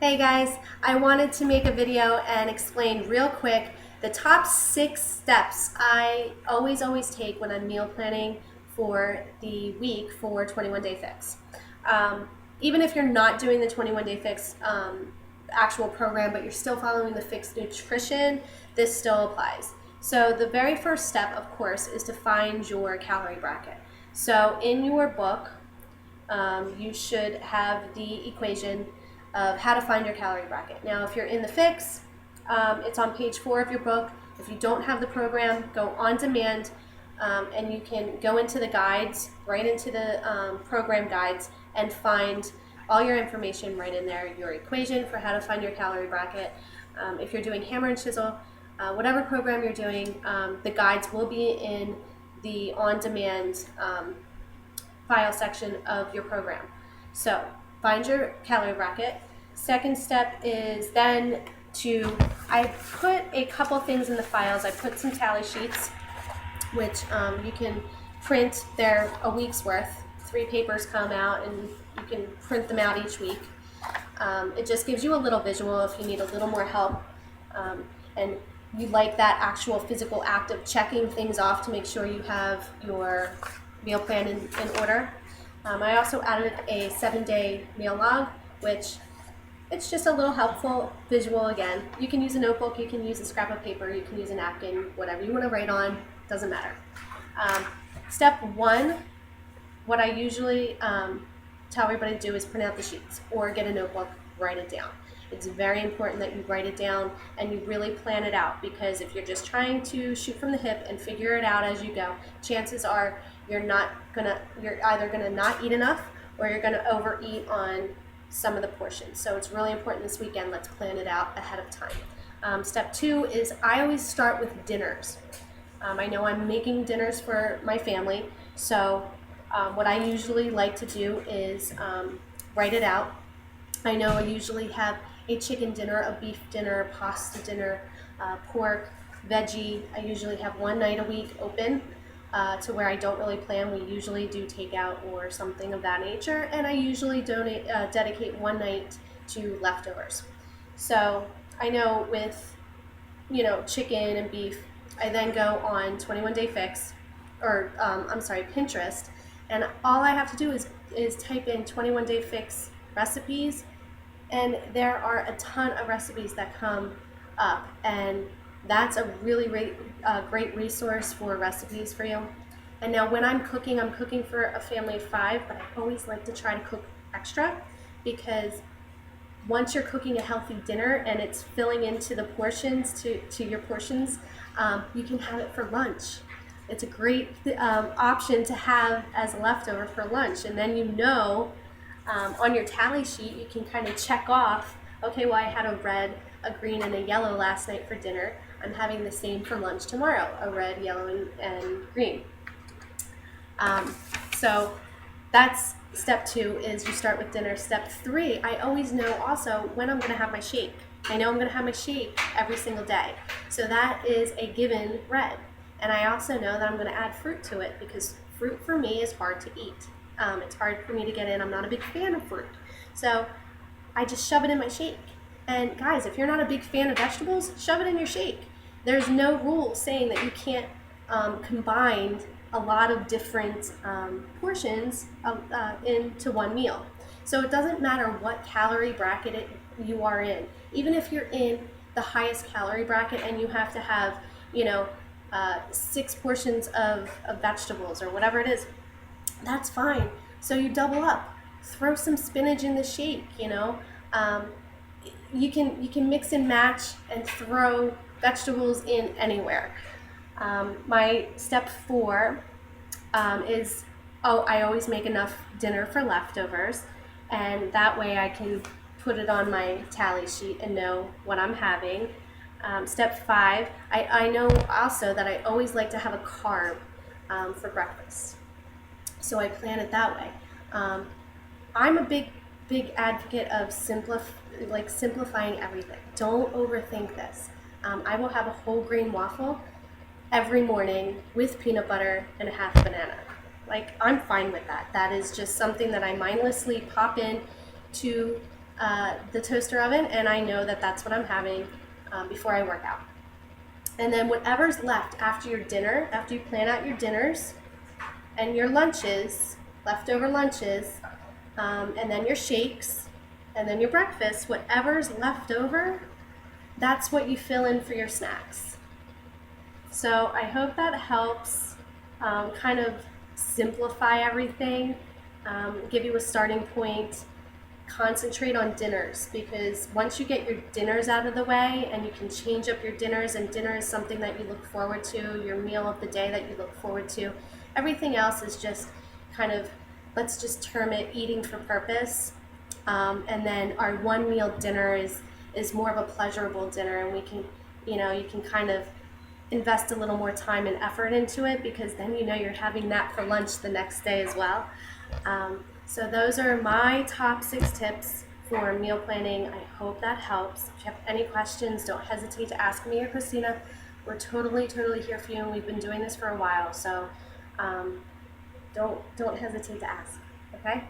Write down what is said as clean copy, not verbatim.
Hey guys, I wanted to make a video and explain real quick the top 6 steps I always take when I'm meal planning for the week for 21 Day Fix. Even if you're not doing the 21 Day Fix actual program, but you're still following the fixed nutrition, this still applies. So the very first step, of course, is to find your calorie bracket. So in your book, you should have the equation of how to find your calorie bracket. Now, if you're in the fix, it's on page 4 of your book. If you don't have the program, go on demand, and you can go into the guides, right into the program guides, and find all your information right in there, your equation for how to find your calorie bracket. If you're doing hammer and chisel, whatever program you're doing, the guides will be in the on-demand file section of your program. So find your calorie bracket. Second step is then I put a couple things in the files. I put some tally sheets, which you can print. They're a week's worth. 3 papers come out and you can print them out each week. It just gives you a little visual if you need a little more help. And you like that actual physical act of checking things off to make sure you have your meal plan in order. I also added a 7-day meal log, which it's just a little helpful visual again. You can use a notebook, you can use a scrap of paper, you can use a napkin, whatever you want to write on, doesn't matter. Step 1, what I usually tell everybody to do is print out the sheets or get a notebook, write it down. It's very important that you write it down and you really plan it out, because if you're just trying to shoot from the hip and figure it out as you go, chances are you're either gonna not eat enough or you're gonna overeat on some of the portions. So it's really important this weekend, let's plan it out ahead of time. Step 2 is I always start with dinners. I know I'm making dinners for my family, so what I usually like to do is write it out. I know I usually have a chicken dinner, a beef dinner, pasta dinner, pork, veggie. I usually have one night a week open to where I don't really plan. We usually do takeout or something of that nature, and I usually dedicate one night to leftovers. So I know with chicken and beef, I then go on 21 Day Fix, or Pinterest, and all I have to do is type in 21 Day Fix recipes, and there are a ton of recipes that come up, and that's a really great resource for recipes for you. And now when I'm cooking for a family of 5, but I always like to try to cook extra, because once you're cooking a healthy dinner and it's filling into the portions to your portions, you can have it for lunch. It's a great option to have as a leftover for lunch, and then on your tally sheet you can kind of check off, okay, well I had a red, a green, and a yellow last night for dinner. I'm having the same for lunch tomorrow, a red, yellow, and green. So that's step 2, is you start with dinner. Step 3, I always know also when I'm going to have my shake. I know I'm going to have my shake every single day. So that is a given red. And I also know that I'm going to add fruit to it, because fruit for me is hard to eat. It's hard for me to get in. I'm not a big fan of fruit. So I just shove it in my shake. And guys, if you're not a big fan of vegetables, shove it in your shake. There's no rule saying that you can't combine a lot of different portions into one meal. So it doesn't matter what calorie bracket you are in. Even if you're in the highest calorie bracket and you have to have 6 portions of vegetables or whatever it is, that's fine. So you double up. Throw some spinach in the shake. You can mix and match and throw vegetables in anywhere. My step 4 is I always make enough dinner for leftovers, and that way I can put it on my tally sheet and know what I'm having. Step 5, I know also that I always like to have a carb for breakfast, so I plan it that way. I'm a big advocate of simplifying everything. Don't overthink this. I will have a whole grain waffle every morning with peanut butter and a half banana. I'm fine with that. That is just something that I mindlessly pop in to the toaster oven, and I know that that's what I'm having before I work out. And then whatever's left after your dinner, after you plan out your dinners and your lunches, leftover lunches, and then your shakes, and then your breakfast, whatever's left over, that's what you fill in for your snacks. So I hope that helps kind of simplify everything, give you a starting point. Concentrate on dinners, because once you get your dinners out of the way and you can change up your dinners, and dinner is something that you look forward to, your meal of the day that you look forward to, everything else is just kind of, let's just term it eating for purpose. And then our one meal dinner is more of a pleasurable dinner, and we can, you can kind of invest a little more time and effort into it, because then you're having that for lunch the next day as well. So those are my top 6 tips for meal planning. I hope that helps. If you have any questions, don't hesitate to ask me or Christina. We're totally here for you, and we've been doing this for a while, so don't hesitate to ask, okay?